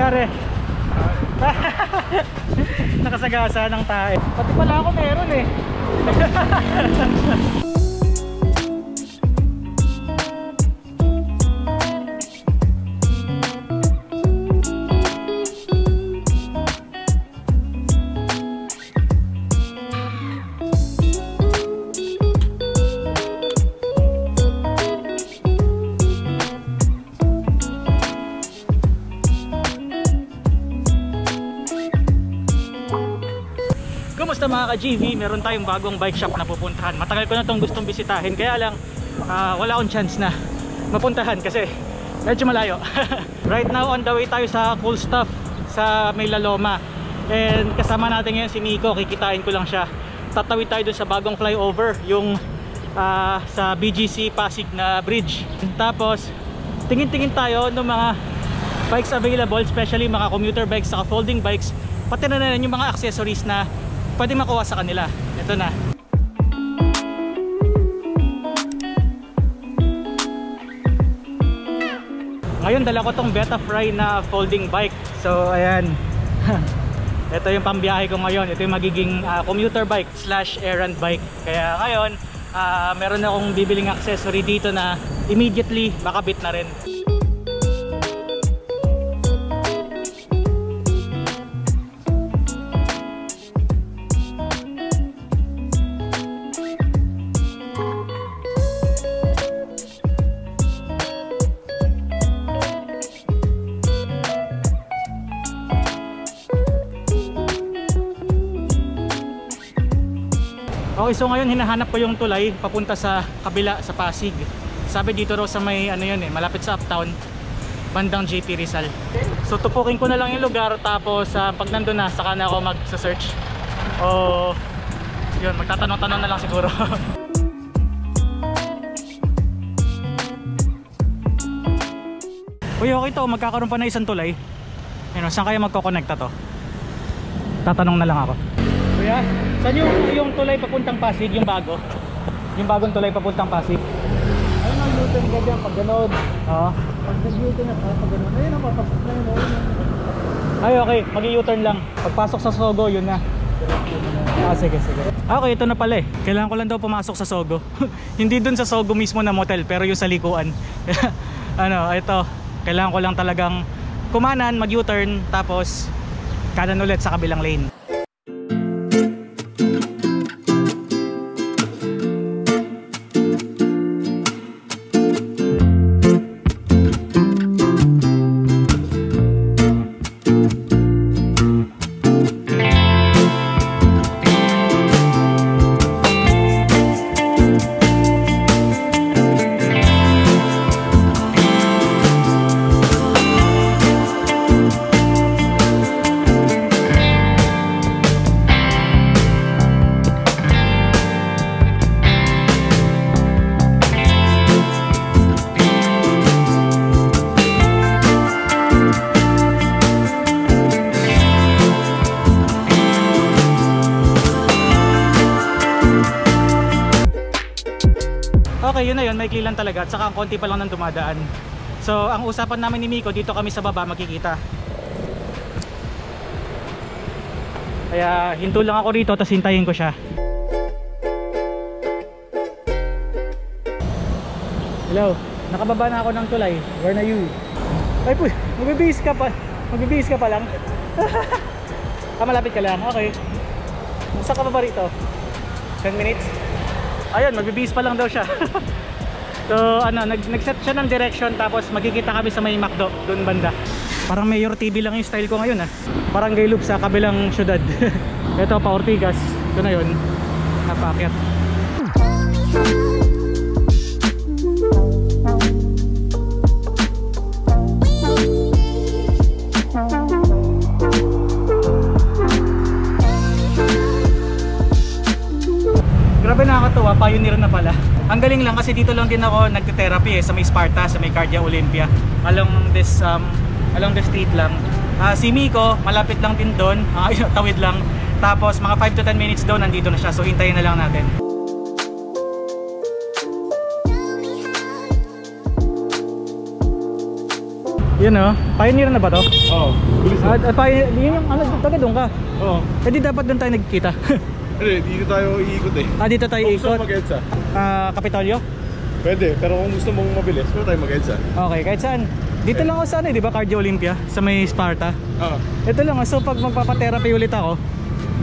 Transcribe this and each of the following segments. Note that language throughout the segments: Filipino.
nangyari? Nakasagasa ng tae. Pati pala ako meron eh. Kumusta mga ka-GV? Meron tayong bagong bike shop na pupuntahan. Matagal ko na itong gustong bisitahin, kaya lang wala akong chance na mapuntahan kasi medyo malayo. Right now on the way tayo sa Cool Stuff sa May Laloma. And kasama natin ngayon si Miko, kikitain ko lang siya. Tatawid tayo dun sa bagong flyover, yung sa BGC Pasig na bridge. Tapos tingin-tingin tayo ng mga bikes available, especially mga commuter bikes saka folding bikes, pati na rin yung mga accessories na pwede makuha sa kanila. Ito na. Ngayon dala ko tong Betafry na folding bike. So ayan. Ito yung pambiyahe ko ngayon. Ito yung magiging commuter bike / errand bike. Kaya ngayon meron akong bibiling accessory dito na immediately makabit na rin. Okay, so ngayon hinahanap ko yung tulay papunta sa kabila sa Pasig. Sabi dito raw sa may ano yun eh, malapit sa Uptown, bandang JP Rizal. So tupukin ko na lang yung lugar, tapos pag nandun na saka na ako mag-search. O yun, magtatanong-tanong na lang siguro. Uy, okay to, magkakaroon pa na isang tulay. Ayun, saan kaya magko-connecta to? Tatanong na lang ako. Kuya, saan yung tulay papuntang Pasig, yung bago? Yung bagong tulay papuntang Pasig? Ayun ang U-turn ka dyan pag gano'n. Oo. Pag nag-U-turn na pag gano'n, ayun ang papasok na yun. Ay okay, mag-U-turn lang. Pagpasok sa Sogo, yun na. Sige. Okay, ito na pala eh. Kailangan ko lang daw pumasok sa Sogo. Hindi dun sa Sogo mismo na motel, pero yung sa likuan. Ano, ito. Kailangan ko lang talagang kumanan, mag-U-turn, tapos kanan ulit sa kabilang lane. Okay, yun na yun, maikli lang talaga at saka ang konti pa lang ng dumadaan. So ang usapan namin ni Miko, dito kami sa baba makikita. Kaya hinto lang ako rito, tapos hintayin ko siya. Hello, nakababa na ako ng tulay. Where na you? Ay po, magbibihis ka pa. Magbibihis ka pa lang. Malapit ka lang, okay. Saan ka ba rito? 10 minutes? Ayun, magbibihis pa lang daw siya. So ano, nag-set siya ng direction, tapos magkikita kami sa may McDo, doon banda. Parang Mayor TV lang yung style ko ngayon Parang gay loop sa kabilang syudad. Ito pa Ortigas, ito na yun. Napaakyat. Grabe, nakakatuwa, pioneer na pala. Ang galing lang kasi dito lang din ako nagte-therapy sa may Sparta, sa may Cardia Olympia. Along this street lang. Si Miko, malapit lang din doon, tawid lang. Tapos mga 5 to 10 minutes daw nandito na siya. So hintayin na lang natin. Yun oh, Pioneer na ba to? Oo, bilis na. Yun yung ano, taga doon ka. Oo. Eh di dapat doon tayo nagkita. Hindi, dito tayo iikot eh. Dito tayo Kung gusto ikot. mo mag-EDSA, Kapitolyo? pwede. Pero kung gusto mong mabilis, pwede tayo mag-EDSA. Okay, kahit saan. Dito lang ako sa ano, di ba? Cardio Olympia sa may Sparta. Oo. Ito lang, so pag magpapa-therapy ulit ako,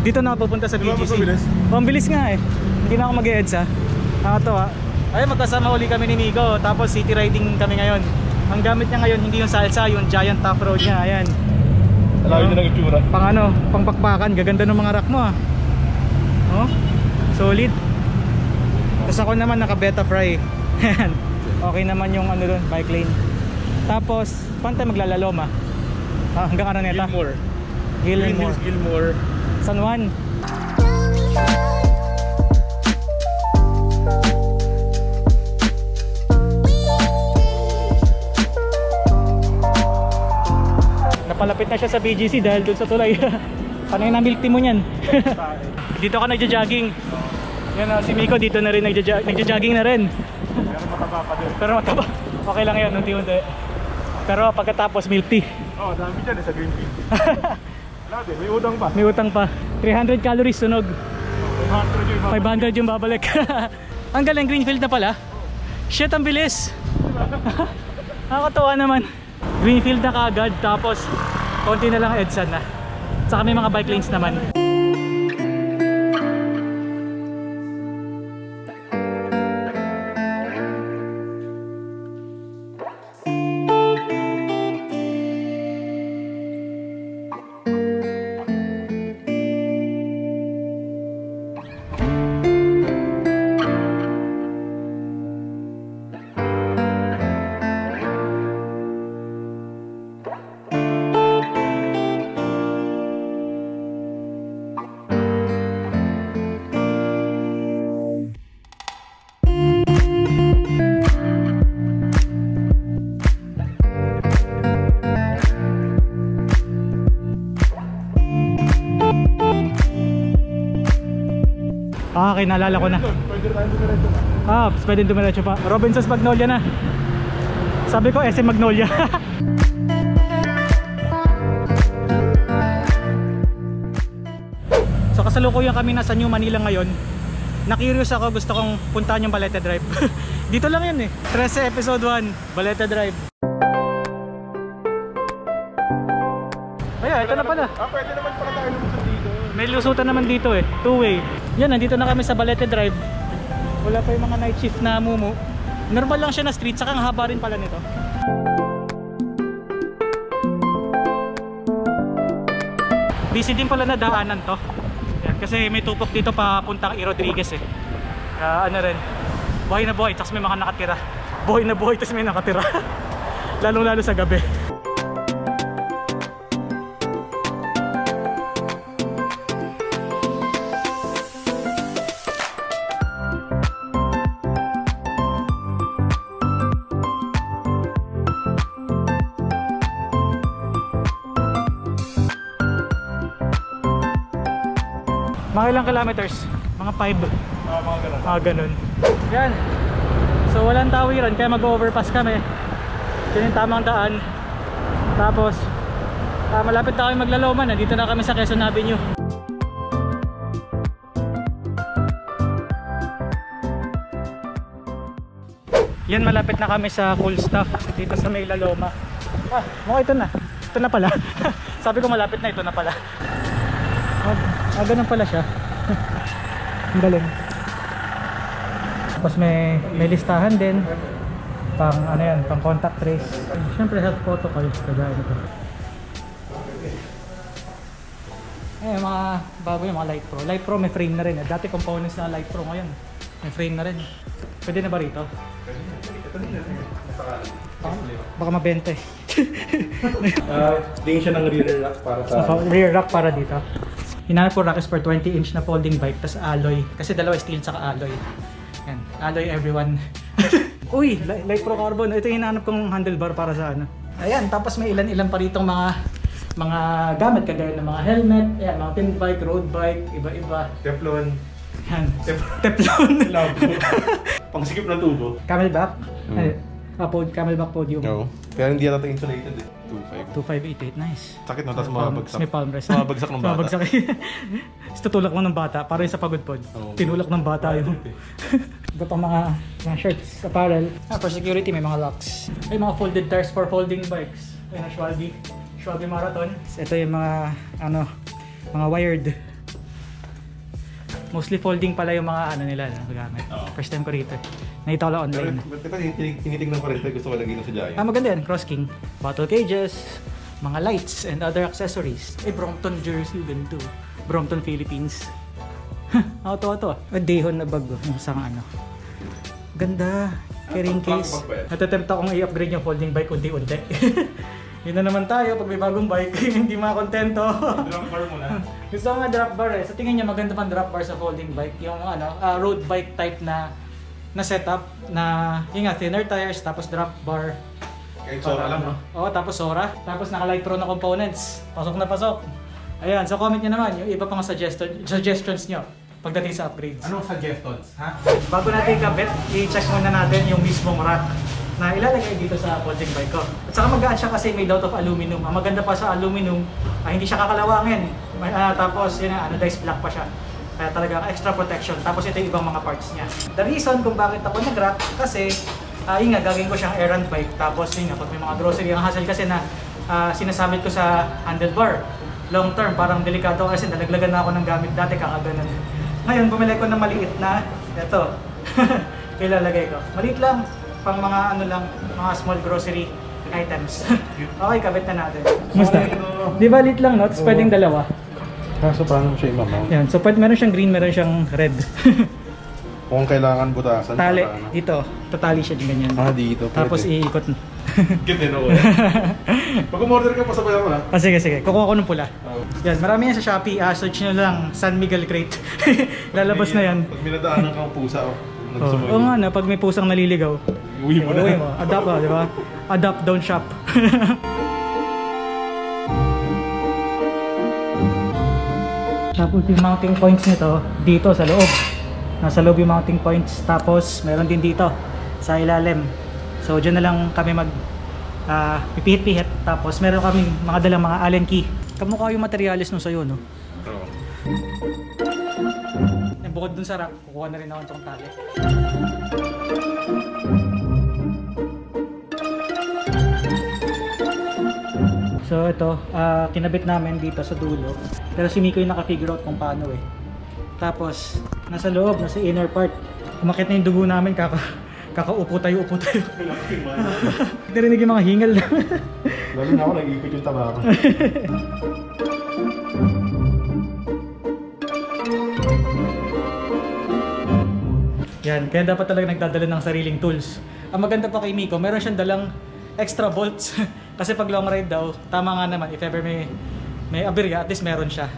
dito na ako pupunta sa Di ba mas BGC. mabilis? Mabilis nga eh. Hindi na ako mag-EDSA. Nakakatawa. Ay, magkasama uli kami ni Nico. Tapos city riding kami ngayon. Ang gamit niya ngayon hindi yung salsa, yung giant top road niya. Ayan. Alawin niya ng itsura. Pang ano, pang bakbakan. Gaganda ng mga rack mo ah. Oh, solid. Tapos ako naman naka Beta Fry. Okay naman yung ano doon, bike lane. Tapos, paano tayo maglalaloma? Hanggang Araneta? Gilmore. Gilmore. Green Hills, Gilmore. San Juan. Napalapit na siya sa BGC dahil doon sa tulay. Panay na milk tea mo niyan. Dito ka nagja-jogging. Yan si Miko dito na rin nagja-jogging na rin. Pero mataba pa din. Pero mataba. Okay lang yan, unti-unti. Pero pagkatapos milk tea. Oo, dami dyan eh sa green tea. Wala din, may udang pa. May utang pa. 300 calories sunog. 500 500 yung yung babalik. Ang galing, Greenfield na pala. Shit, ang bilis. Nakakatawa naman. Greenfield na kaagad, tapos konti na lang EDSA na. Saka may mga bike lanes naman. Okay, naalala ko na. Pwede tayo dumiretso na. Pwede dumiretso pa. Robinson's Magnolia na. Sabi ko, SM Magnolia. So kasalukuyan kami nasa New Manila ngayon. Na-curious ako, gusto kong puntahan yung Balete Drive. Dito lang yun eh. 13 episode 1, Balete Drive. Ayan, ito na pala. Pwede naman pala tayo lumusot dito. May lusutan naman dito eh, two-way. Yan, nandito na kami sa Balete Drive. Wala pa yung mga night shift na mumu. Normal lang siya na street, saka ang haba rin pala nito. Busy din pala na daanan to. Yan, kasi may tupok dito papuntang E. Rodriguez eh. Ano rin, buhay na buhay, tapos may mga nakatira. Buhay na buhay, tapos may nakatira. Lalong lalo sa gabi. Mga ilang kilometers? Mga 5. Mga ganun. Ganun. Yan. So walang tawiran kaya mag-overpass kami. Yun yung tamang daan. Tapos malapit na kami maglaloman. Dito na kami sa Quezon Avenue. Yan, malapit na kami sa Cool Stuff dito sa may Laloma. Ito na. Ito na pala. Sabi ko malapit na, ito na pala. Ganun pala siya. Ang galing. Tapos may listahan din. Pang ano yan, pang contact trace. Siyempre health protocols kagaya nito. Mga bago yung mga Light Pro. Light Pro may frame na rin. Dati components na Light Pro, ngayon may frame na rin. Pwede na ba rito? Baka mabenta eh. Tingin siya ng rear rack para sa... Rear rack para dito. Hinanap ko rack is for 20 inch na folding bike, tas alloy. Kasi dalawa steel tsaka alloy. Yan, alloy everyone. Uy, Light Pro Carbon. Ito yung hinanap kong handlebar para sa ano. Ayan, tapos may ilan-ilan pa ritong mga gamit kagaya ng mga helmet, ayan, mountain bike, road bike, iba-iba. Teflon. Yan. Teflon. Pang sikip ng tubo. Camelback. Camelback podium. No. Kaya hindi yata insulated eh. 2.5. 2588, nice. Sakit no, tapos mabagsak. May palm rest. Mabagsak ng bata. Mabagsak. Tutulak lang ng bata, para yung sa pagod-pod. Oo. Tinulak ng bata yun. Iba pang mga shirts, apparel. For security, may mga locks. May mga folded tires for folding bikes. Ayun na, Schwalbe Marathon. Ito yung mga, mga wired. Mostly folding pala yung mga nila na gamit. First time ko rito. Nakita ko lang online. Pero tinitingnan ko rin ito, gusto ko lagyan sa Giant. Maganda yan, Cross King. Bottle cages, mga lights, and other accessories. Brompton jersey, ganito. Brompton, Philippines. Auto. Dehon na bag, yung isang Ganda. Carrying case. Natatempt akong i-upgrade yung folding bike unti-unti. Yun na naman tayo, pag may bagong bike, hindi makakontento. Drop bar mo na. Gusto ko nga drop bar eh. Sa tingin niya maganda pang drop bar sa folding bike. Yung road bike type na setup na yung thinner tires tapos drop bar. Kahit Sora lang, no? Oo, tapos Sora. Tapos naka-light pro na components. Pasok na pasok. Ayan, so comment nyo naman yung iba pang suggestions nyo pagdating sa upgrades. Anong suggestions, ha? Bago natin ikabit, i-check muna natin yung mismong rack na ilalagay dito sa folding bike ko. At saka magaan siya kasi made out of aluminum. Ang maganda pa sa aluminum, hindi siya kakalawangin. Tapos yun anodized black pa siya. Kaya talagang extra protection. Tapos ito yung ibang mga parts niya. The reason kung bakit ako nag-rack kasi gagawin ko siyang errand bike. Tapos yun pag may mga grocery, ang hassle kasi na sinasabit ko sa handlebar. Long term, parang delikado kasi nalaglagan na ako ng gamit dati kakaganon. Ngayon, bumili ko ng maliit na, ito, ilalagay ko. Maliit lang, pang mga mga small grocery items. Okay, kabit na natin. Kumusta? Di ba lit lang, no? Tapos pwedeng dalawa. Kaso paano siya i-mount? Yan, so meron siyang green, meron siyang red. Kung kailangan butasan, Tali, dito, tatali siya din ganyan. Dito. Tapos pwede. iikot. Ganda na Pag umorder ka, pasabay ako, ha? Sige. Kukuha ko ng pula. Yan, marami yan sa Shopee. Search nyo lang, San Miguel Crate. Lalabas na yan. Pag minadaanan kang pusa, Oo nga na, pag may pusang naliligaw. Uwi mo na. Adopt, di ba? Adopt, don't shop. Tapos yung mounting points nito, dito sa loob. Nasa loob yung mounting points. Tapos meron din dito sa ilalim. So dyan na lang kami pipihit-pihit. Tapos meron kami mga dalang mga Allen key. Kamukha yung materialis nung sa'yo, no? Oo. Bukod dun sa rack, kukuha na rin ako itong tali. So ito, kinabit namin dito sa dulo. Pero si Miko yung naka-figure out kung paano eh. Tapos, nasa loob, nasa inner part. Umakit na yung dugo namin, kakaupo tayo. Narinig yung mga hingal na. Lalo na ako, nag-iipit yung tabako. Yan, kaya dapat talaga nagdadala ng sariling tools. Ang maganda pa kay Miko, meron siyang dalang extra bolts. Kasi pag long ride daw, tama nga naman, if ever may aberya, at least meron siya.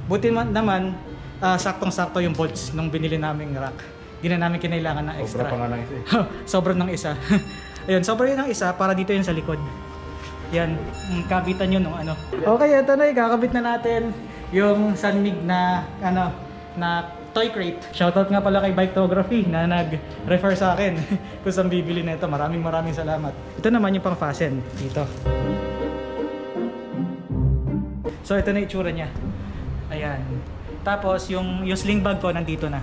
Buti naman, saktong-sakto yung bolts nung binili naming rack. Hindi na namin kinailangan ng extra. Sobra pa nga ng isa. Sobrang ng isa. Ayun, sobrang yun ng isa para dito yun sa likod. Yan, kabitan yun nung ano. Okay, ito na, kakabit na natin yung San Mig na toy crate. Shoutout nga pala kay Biketography na nag-refer sa akin kung saan bibili na ito. Maraming salamat. Ito naman yung pang-fasten dito. So ito na itsura niya. Ayan. Tapos yung sling bag ko nandito na.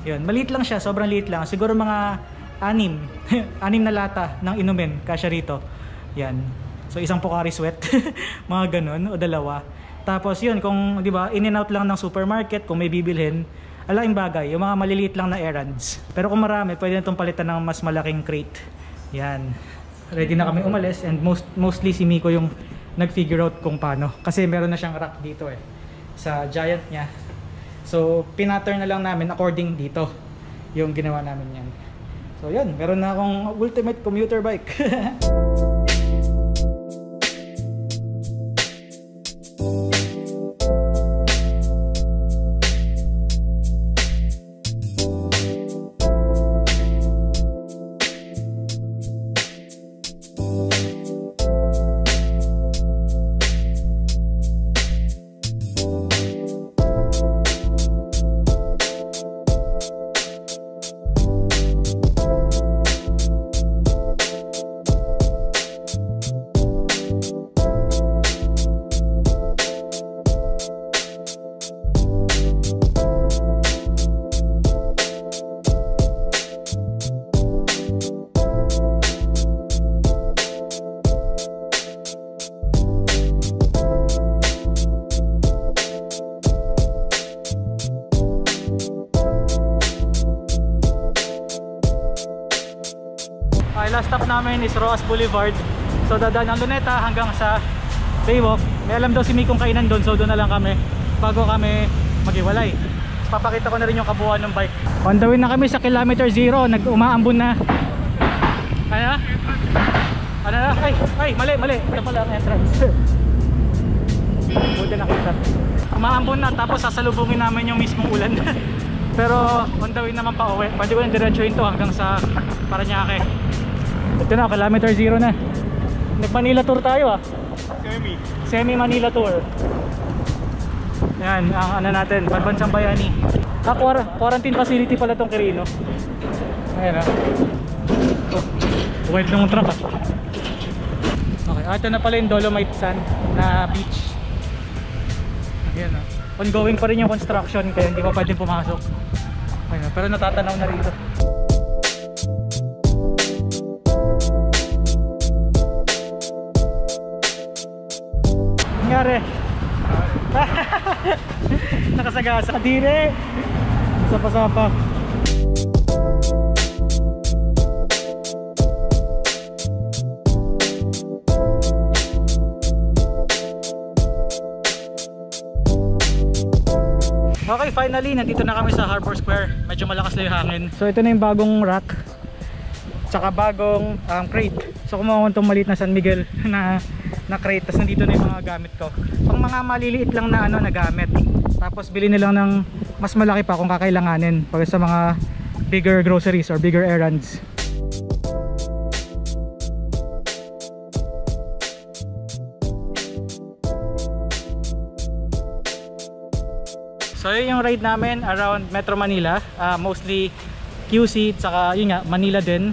Yun, maliit lang siya, sobrang liit lang. Siguro mga 6 na lata ng inumin kasya rito. Yan. So isang Pocari Sweat, mga ganun o dalawa. Tapos yun, kung di ba, in and out lang ng supermarket, kung may bibilhin, alaking bagay, yung mga maliliit lang na errands. Pero kung marami, pwede na itong palitan ng mas malaking crate. Yan. Ready na kami umalis and mostly si Miko yung nag-figure out kung paano. Kasi meron na siyang rack dito eh, sa Giant niya. So, pinattern na lang namin according dito yung ginawa namin yan. So yun, meron na akong ultimate commuter bike. namin is Roas Boulevard. So dadaan ang Luneta hanggang sa Baywalk. May alam daw si Mikong kainan doon, so doon na lang kami bago kami maghiwalay. So, papakita ko na rin yung kabuuan ng bike. On the way na kami sa kilometer 0, nag-umaambon na. Ano? Ano na? Ay, mali. Ito pala ang entrance. Buti nakita. Umaambon na, tapos sasalubungin namin yung mismong ulan. Pero on the way naman pa uwi. Pwede ko yung diretsuhin to hanggang sa Parañaque. Ito na, kilometer 0 na. Nag-Manila tour tayo ah. Semi Manila tour. Yan, ang ano natin, Pambansang Bayani. Quarantine facility pala tong Quirino. Ayan ah. Wide ng truck ah. Okay, ito na pala yung Dolomite Sand na beach. Ayan ah. Ongoing pa rin yung construction kaya hindi pa pwedeng pumasok. Ayan, pero natatanaw na rito. Nangyari? Nakasagasa. Kadire! Sapa-sapa. Okay, finally, nandito na kami sa Harbor Square. Medyo malakas na yung hangin. So ito na yung bagong rack tsaka bagong crate. So kumuha ko itong maliit na San Miguel na crate. Tapos nandito na yung mga gamit ko. Pang mga maliliit lang na na gamit. Tapos bili nilang ng mas malaki pa kung kakailanganin para sa mga bigger groceries or bigger errands. So yun yung ride namin around Metro Manila, mostly QC tsaka yun nga Manila din,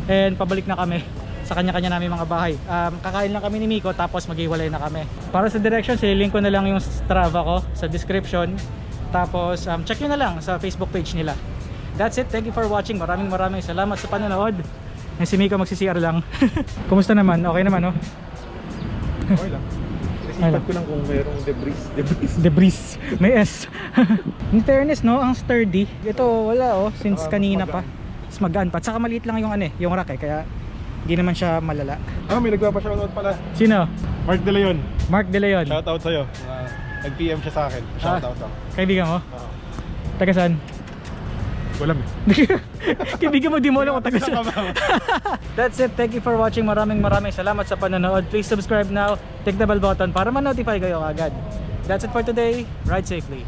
and pabalik na kami sa kanya-kanya namin mga bahay. Kakain lang kami ni Miko tapos maghiwalay na kami. Para sa directions, ililink ko na lang yung Strava ko sa description, tapos check nyo na lang sa Facebook page nila. That's it, thank you for watching, maraming salamat sa panonood. Si Miko magsi-CR lang. Kumusta naman? Okay naman, no? Okay lang. Isipat ko lang kung mayroong debris. May S. In fairness, no, ang sturdy. Ito wala oh, since kanina pa. Mas magaan pa. Saka maliit lang yung yung rack kaya hindi naman siya malala. May nagpapa-shoutout pala. Sino? Mark De Leon. Mark De Leon. Shoutout sa'yo. Nag-PM siya sa akin. Shoutout ako. Kaibigan mo? Taga saan? Walang Kaibigan mo, di mo alam kung taga saan. That's it, thank you for watching. Maraming salamat sa panonood. Please subscribe now, click the bell button para ma-notify kayo agad. That's it for today. Ride safely.